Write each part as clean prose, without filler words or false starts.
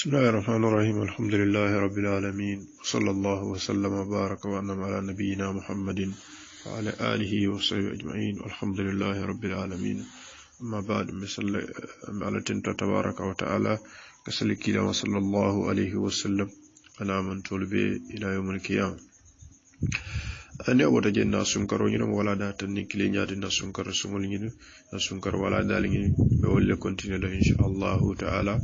بسم الله الرحمن الرحيم الحمد لله رب العالمين وصلى الله وسلم وبارك وأنعم على نبينا محمد وعلى آله وصحبه أجمعين والحمد لله رب العالمين. أما بعد مثل على تنت تبارك وتعالى كسلك وصلى الله عليه وسلم على من تولبي إلى يوم القيامة. أنا أود جنا سنكر ونينا ولا دا تنكلي نيادي نسنكر سمولين نسنكر ولا دالين بقول كونتينيو إن شاء الله تعالى.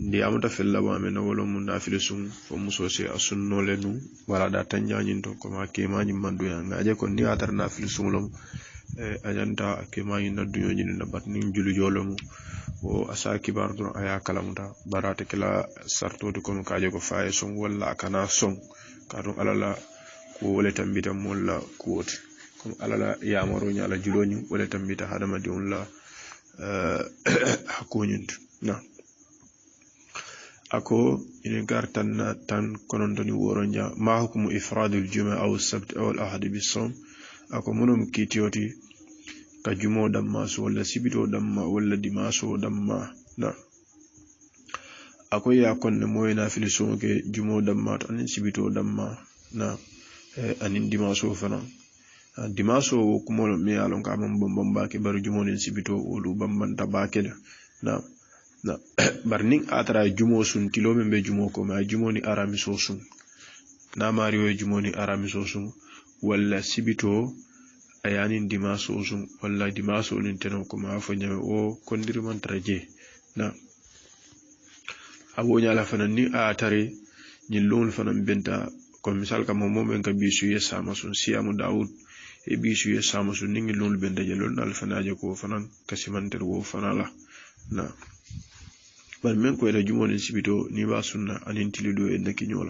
ndi amata fella ba men wala mun nafile sun fo muso se asunno lenu wala da tanya nyinto ko ma ke ma nyimman duya ngaje ko ni atar nafile sun lom ajanta ke ma yin duyo nyin na batni julu jolom o asa kibar do aya kalamuta barate kala sarto de ko kaje ko faye sun wala kana son kadon alala ko wala tambita mulla kuwot ko alala ya maro nyala juloni wala tambita hadama di ulla hakunyint na ako ina gartan tan konontoni woronja ma hukumu ifradul juma aw sabt aw al ahad bisawm ako munum kitiyoti ka jumo damma so wala sibito damma wala dimaso damma na ako ya konne moyna filiso ke jumo damma tan sibito damma na anin dimaso fana dimaso kumo me alon ka mom bomba ke baru jumo nen sibito wolu bambanta bakele na na barning atara jumo sun tilo men be jumo ko ma jumo ni aramiso sun na mariyo jumo ni aramiso sun walla sibito ayani dimaso sun walla dimaso nin teno ko ma fo nyame o kondir man traje na abo nyala fanan ni atare ni lol fanan benta ko misal ka momo men ka bisu ye sama sun siamu daud e bisu ye sama sun ni lol benda je lol dal fanaje ko fanan kasimanter wo fanala na bal men ko eda jumo ni sibito ni ba sunna anin tilido e nakinyola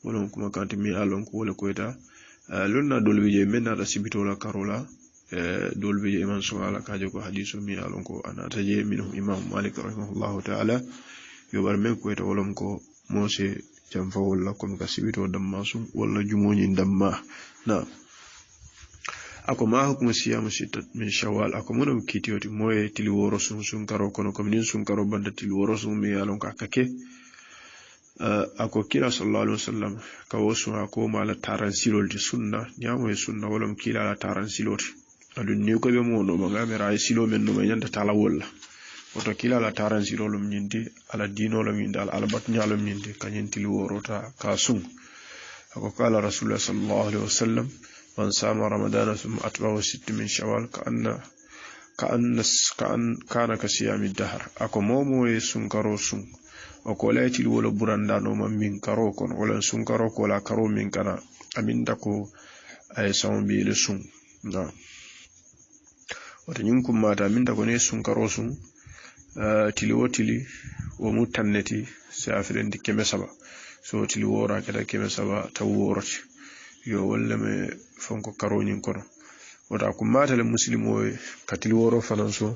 wala kuma kanti mi alon ko wala ko eda lonna dolbi je men na sibito la karola dolbi je man suala kaje ko hadisu mi alon ko anata je minhum imam malik rahimahullahu ta'ala yo bar men ko eda wolom ko mose jamfa wala kom ka sibito damma sun wala jumo ni damma na ako ma hukumu siyamu sittat min shawwal ako munum kitiyoti moye tili woro sun karo kono ko min sun karo banda tili woro sun mi yalon ka kake ako kila sallallahu alaihi wasallam ka wosu ako mala taran silol di sunna nyamo e sunna wolum kila la taran silol adun ni ko be mo no ma mera ay silo men no ma nyanta tala wala oto kila la taran silolum nyindi ala dino lam nyindi ala albat nyalum nyindi kanyen tili woro ta ka sun ako kala rasulullah sallallahu alaihi wasallam من صام رمضان ثم أتبعه 6 من شوال كان كصيام الدهر أكو مومو سنكرو سن أكو لا يتل ولا براندانو من كرو كون ولا سنكرو ولا كرو من كنا أمين دكو أي سام بيل سن نعم وتنينكم ما تامين دكو ني سنكرو سن تلي وتلي ومتنتي سافرين دي كم سبا سو تلي ورا كده كم سبا تورش yo walla me fonko karoñin kono wata ko matale muslimo katil woro falanso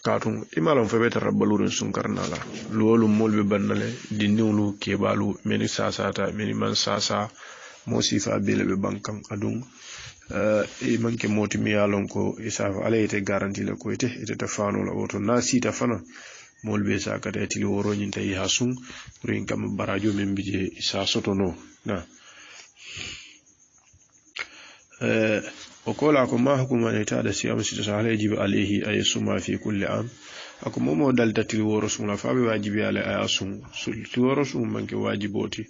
katun imalon febeta rabbalurin sun karnala lolu molbe bannale dinniwlu kebalu meni sasata meni man sasa mo sifa belebe bankan adun e manke moti mi yalon ko isafa alayte garanti la ko ite tafano la woto na sita fana molbe sakata til woro nyin tay hasun rin kam barajo men bije isa sotono na وقال أكو ما حكم من يتعدى صيام 6 شهور يجب عليه أن يصوم في كل عام أكو مومو دالتا تلورس ولا فابي واجب على أياسون تلورس منك واجبوتي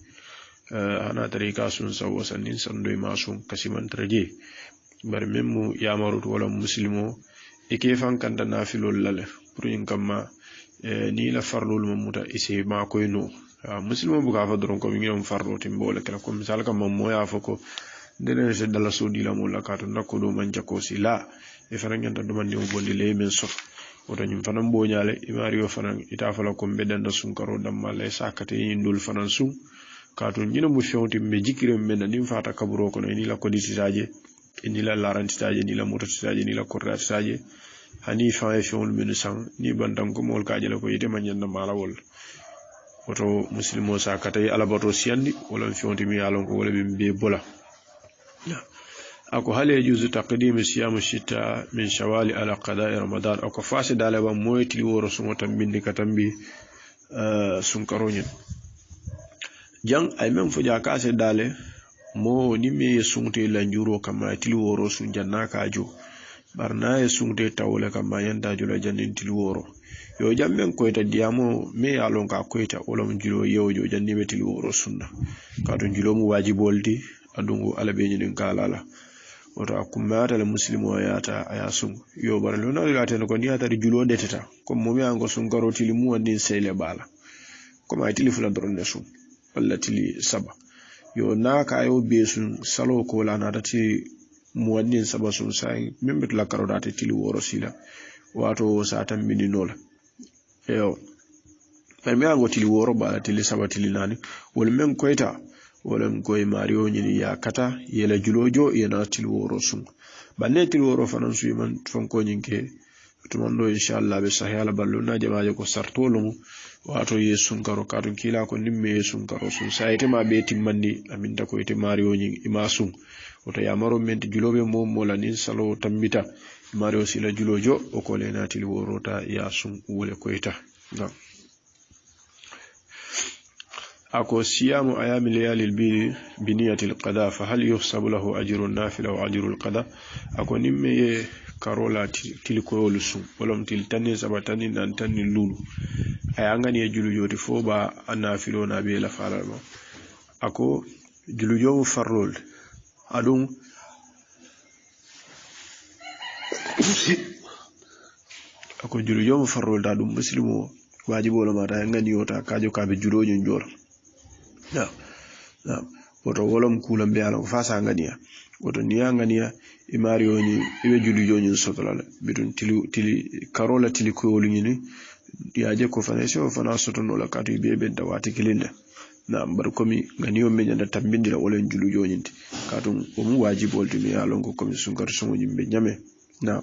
أنا طريقة سون سو سنين سندوي ماسون كسيمان ترجي برممو يامرut ولا مسلمو إكيفان كان نافلو لله برين كما ni la farlul mamuta ise ma koy no muslimo bu ka fa doron ko mi ngi farlo timbo kala ko misal kam mo ya fako dene je dalla sodi la mo la kato nakko do man jako si la e fana nganta do man ni bondi le men so oto nyum fana mbo nyaale imario fana ita fala ko bedanda sun karo damma le sakate indul fana sun kato nyina mu fewti me jikire men ni fata kaburo ko ni la ko disitaje ni la larantitaje ni la mototitaje ni la korratitaje hani fa e fewul men sang ni bandam ko mol kaaje la ko yite man nyanda mala wol oto muslimo sakate alabato siandi wala fewti mi yalon ko wala be bola ako hal yajuzu taqdim siyam shita min shawali ala qada'i ramadan ako fasi dalaba moyti woro sumo tambindi katambi sunkaro ñin jang ay men fo ja kase dale mo ni me sunte la njuro kama tili woro sun janna kajo barna e sunte tawle kama yanda jula jannin tili woro yo jammen koyta diamo me yalon ka koyta wolom julo yewjo janni be tili woro sunna kato julo mu wajiboldi adungu alabe ñinin kalala woto akummata le muslimo yata aya sun yo bar lo na lata ko ni ata julo deteta comme mo mi ango sun garo tili mu wandin sele bala comme ay tili fula doron sun walla tili saba yo na ka yo be sun salo ko la na dati mu wandin saba sun sai membe la karo dati tili woro sila wato sa tambini nola yo per mi ango tili woro bala tili saba tili nani wol men koyta wolem koy mario ñini ya kata yela julojo yena til woro sun banne til woro fanan su man fonko ñinke tumando inshallah be sahala balluna jamaaje ko sartolo wato yesun karo kadun kila ko nimme yesun karo sun sayte ma be timmandi aminta ko ite mario ñin imasun woto ya maro menti julobe mom molanin salo tambita mario sila julojo o ko lena til woro ta ya sun wole koyta ngam أكو صيام أيام الليالي البيض بنية القضاء فهل يحسب له أجر النافلة وأجر القضاء أكو نمي كارولا تلكو لسو ولم تلتني سبتني نانتني لولو أيانغاني يجلو يوتي فوبا النافلو نبي لفعل أكو جلو يوم فرول أدون أكو جلو يوم فرول دادو مسلمو واجبو لما تايانغاني يوتا كاجو كابي جلو ينجور na woto wolom kulam be ala ko fasa ngania woto niya ngania e mario ni e juli joni sotolala bidon tili karola tili ko wolini yaaje ko fana so fana sotono la katu be be dawati kilinda na mbar komi nganiyo me nyanda tambindira wolen julu joni katu o mu wajibol timi yalon ko komi sunkar songo jimbe nyame na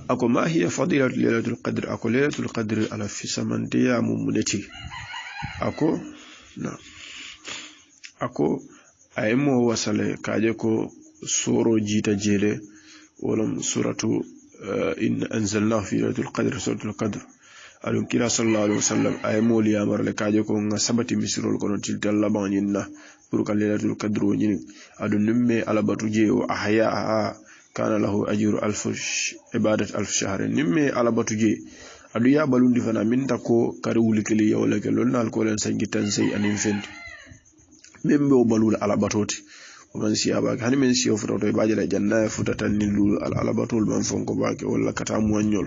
ako ma hiya fadilatu lailatul qadr ako lailatul qadr ala fi samantiya mumunati ako na ako aymo wasale kaje ko suro jita jele wala suratu in anzalnahu fi lailatul qadr suratul qadr alun kila sallallahu alaihi wasallam aymo li amar le kaje ko nga sabati misrol kono tiltal labanina pour ka lailatul qadr woni adun nimme alabatu je o ahya kana lahu ajru alf ibadat alf shahr nimme alabatu je adu ya balundi fana minta ko kare wulikeli yawla ke lon nal ko len sangi tan sey anin fendi membe o balula ala batoti o man siya ba hani men siyo foto to baaje la janna futa tan ni lulu ala batol man fonko baake wala kata mo wanyol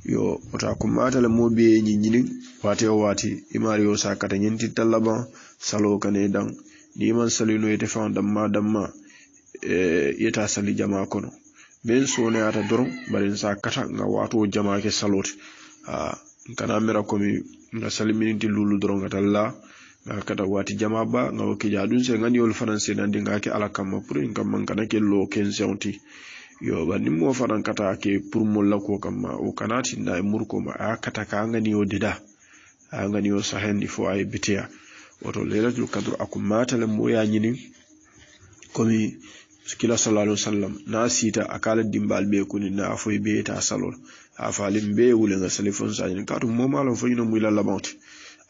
yo ota ko mata le mobe nyini wate o wati imari o sakata nyinti talaba salo kane dan ni man salino yete fa damma yeta sali jama kono ben so ne ata doron barin sakata nga wato jama ke saloti kana mera komi nga salimini lulu doron atalla nga kata wati jama ba nga woki jadun se ngani ol français nan dinga ke ala kam pour en kam kana ke lo ken sewti yo ba nimmo faran kata ke pour mo la ko kam o kanati na murko ma kata ka ngani o dida ngani o sahendi fo ay bitia woto lailatul qadr akum matale mo ya nyini komi kila sallallahu alaihi wasallam na sita akala dimbal be kuni na afoy be ta salol afalim be wule nga salifon sa ni katu mo malo fo yino muy la labante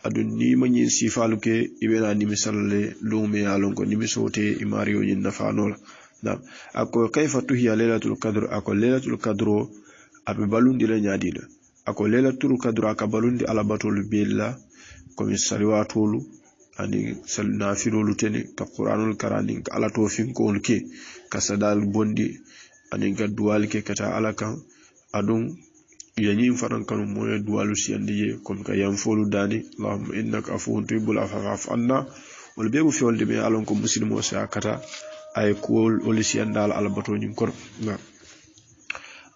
adun ni manyi sifalu ke ibena ni misalle lume alon ko ni misote imario yin nafanola na ako kayfa tuhiya lailatul qadr ako lailatul qadr abe balundi la nyaadila ako lailatul qadr akabalundi ala batul billa ko misaliwatulu ani salna firolu tene ka qur'anul karani ka ala to fin ko ke ka sadal bondi ani ga duwal ke kata ala kan adun yani faran kanu moye duwalu siyandiye kom ka yam folu dani allahumma innaka afuwun tuhibbul afwa fa'fu anna wal bebu fi walde me alon ko muslimo sa kata ay ko oli siyandal albato nyin kor na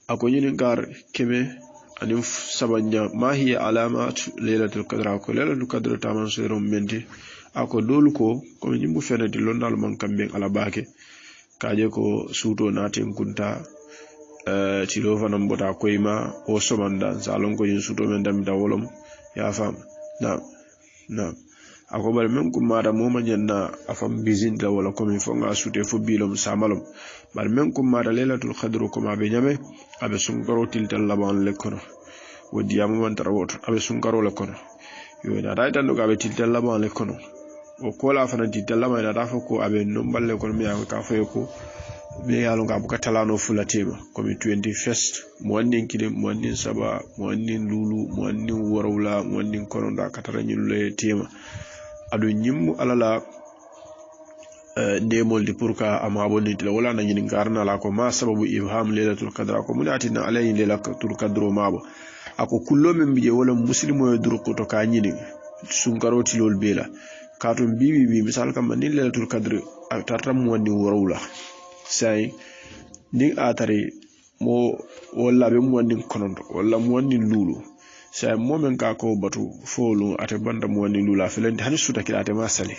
ako nyini gar keme ani sabanya ma hiya alamat lailatul qadr ko lailatul qadr taman sero mente ako dolu ko nyimbu fenati londal man kambe ala baake kaje ko suto naten kunta tilo fanam bota koyma o somanda salon ko yin suto men dam da wolom ya fam na ako bal men ko mara mo manyanna afam bizin da wala ko mi fonga sute fo bilom samalom bal men ko mara lailatul qadr ko ma be nyame abe sun garo tiltal laban le kono wodi yamu man tarawoto abe sunkaro le kono yo na dai tan do ga be tiltal la ban le kono o ko la fana tiltal la mai da fa ko abe no balle kono mi ka fa ko be yalo ga buka talano fulatema comme 21st mo wannin kide mo wannin saba mo wannin lulu mo wannin warawla mo wannin koronda katara nyulle tema adu nyimmu alala ndemol di pourka ama boniti wala na nyini garna la ko ma sababu ibham lailatul qadr ko munatina alayhi lailatul qadr mabo ako kullo men biye wala muslimo e durko to ka nyini sunkaroti lol bela katum bibi misal kam ni lailatul qadr tartam mo wanni warawla sai ni atare mo wala be mo wanni konondo wala mo wanni lulu sai mo men ka ko batu folu ate banda mo wanni lula felende hani suta kilate ma sali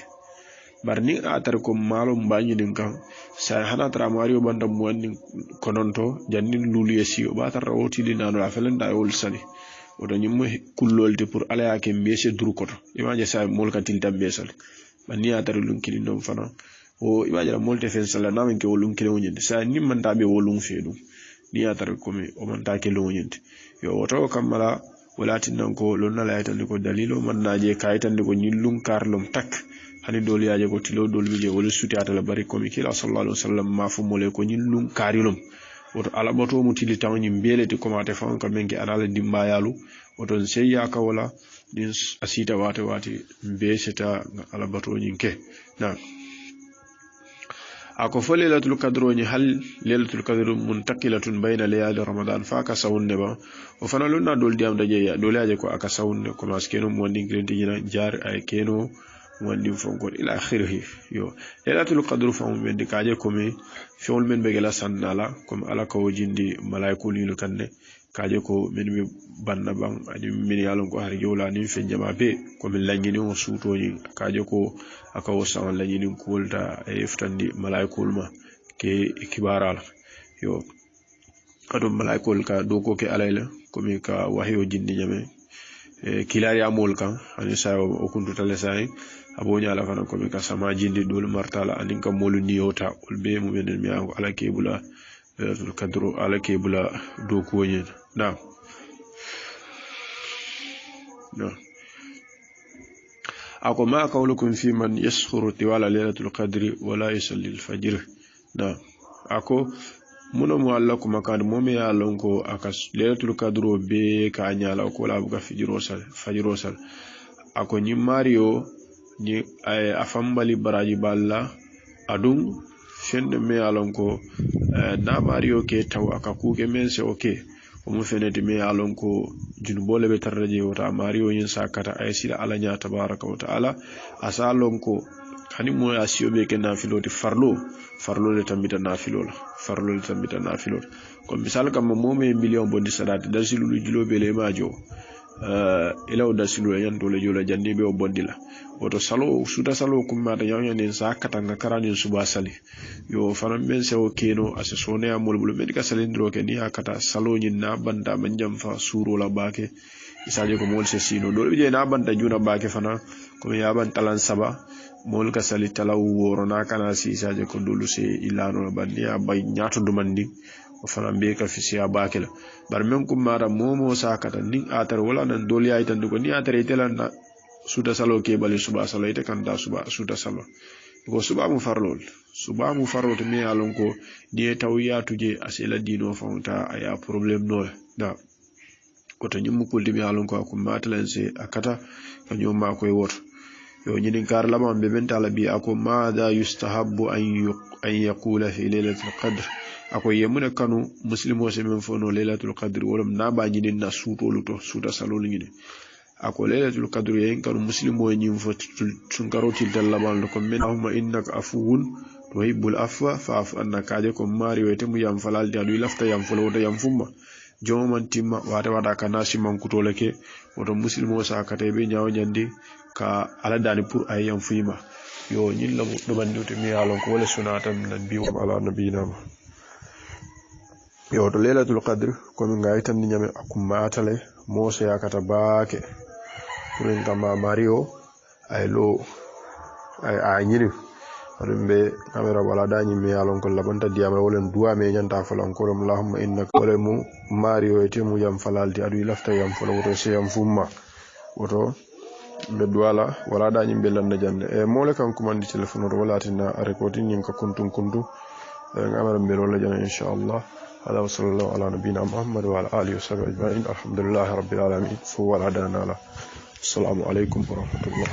barni atar ko malo mbañi din kan sa hana tra mario banda mo wanni kononto janni lulu yesi o batar rawoti di nanu la felenda wol sali o do nyum kullolde pour ala yake mbese durkoto imaje sa molka tilta besal banni atar lun kili non fana o imaje la molte fen sala namen ke wolun kile wonyende sa nim man tabe wolun fedu ni atar ko mi o man ta ke lo wonyende yo woto kamala walatin nan ko lonna la yatan ko dalilo man naje kaytan ko nyillum karlom tak hani doli yaje ko tilo doli je wala suti atala bari ko mi kila sallallahu alaihi wasallam ma fu mole ko nyillum karilum woto ala bato mu tili tawni mbeleti ko mate fon ko mengi anala dimba yalu woto seyya ka wala din asita wate mbeseta ala bato nyinke na ako fo lailatul qadr ni hal lailatul qadr muntaqilatun bayna layali ramadan fa ka sawunne ba o fana lonna dol diam da jeya dol yaje ko aka sawunne ko maskeno mo wandi grenti jina jar ay keno wandi fonko ila akhirih yo lailatul qadr fa mo bendi kaje ko mi fiol men begela sannala comme ala ko jindi malaikul yul kanne kaje ko men mi banna bang ani min yalon ko har yola ni fe jama be ko min langini on suto ni kaje ko aka o sawan langini ko wolta e ftandi malaikul ma ke kibaral yo ado malaikul ka do ko ke alayla ko mi ka wahyo jindi nyame kilari amol kan ani sa o kuntu tale sai abo nyala fana ko mi ka sama jindi dol martala anin ka molu niyota ulbe mu benen mi ala kebula lailatul qadr ala kebula do ko nyen na ako ma qawlukum fi man yaskhuru tiwala lailatul qadr wala yusalli al-fajr na ako muno mo alla ko makad momi ya lonko akas lailatul qadr be ka nyala ko la buga fajiro sal ako ni mario ni afambali baraji balla adum fende me alonko na mario ke taw aka kuke men se okay o mu fenete me alonko junubole be tarraje wota mario yin sakata ay sila ala nya tabaraka wa taala asalonko hani mo asiyo be ke nafiloti farlo le tambita nafilo ko misal kam mo me million bondi sadati dasilu julo be le majo ila dasilu yan to le jola jandi be o bondila woto salo suda salo kuma da yawnya ne sakata ngakarani suba sali yo fanan men sewo keno ase sone amol bulu medika salindro ke ni akata salo nyin na banda manjam fa suro la bake isaje ko mol se sino do je na banda juna bake fana ko ya ban talan saba mol ka sali talaw worona kana si isaje ko dulu se ilano bandi ya bay nyato dumandi o fana be ka fisiya bake la bar men kuma da momo sakata nin atar wala nan doli ay tan ko ni atar itelan na suda salo ke bali suba salo ite kan da suda salo ko suba mu farlol to me alon ko die tawya tuje asela dino fonta aya problem no da ko to nyum ko dimi alon ko ko matalan se akata ko nyom ma koy woto yo nyinin kar lama be mentala bi ako ma da yustahabbu an yaqula fi lailatul qadr ako yemuna kanu muslimo se men fono lailatul qadr wala na ba nyinin na suto luto suda salo nyine ako lailatul qadr yen kanu muslimo nyim fo tun karoti dallaban ko men ahumma innaka afuwun tuhibbul afwa fa'fu annaka je ko mari wete mu yam falal de adu lafta yam folo de yam fumma joman timma wada kana siman kutolake woto muslimo sa kate be nyaaw nyandi ka ala dani pour ay yam fuyima yo nyilla do bandi to mi yalon ko wala sunatan nan bi wa ala nabiyina yo to lailatul qadr ko mi ngay tan nyame akumma atale mo se yakata baake pour ngama mario ay lo ay nyiri aɗum amira wala dañi mi yalon ko labanta diyama wolen duwa me ñanta falan ko allahumma innaka wala mu mario ete mu yam falalti adu lafta yam fala woto se yam fumma woto be duwala wala dañi be landa jande mole kan kumandi telephone to wala tinna recording nyin ka kuntu amira be wala jana inshallah هذا وصلى الله على نبينا محمد وعلى آله وصحبه أجمعين الحمد لله رب العالمين فهو العدانا السلام عليكم ورحمة الله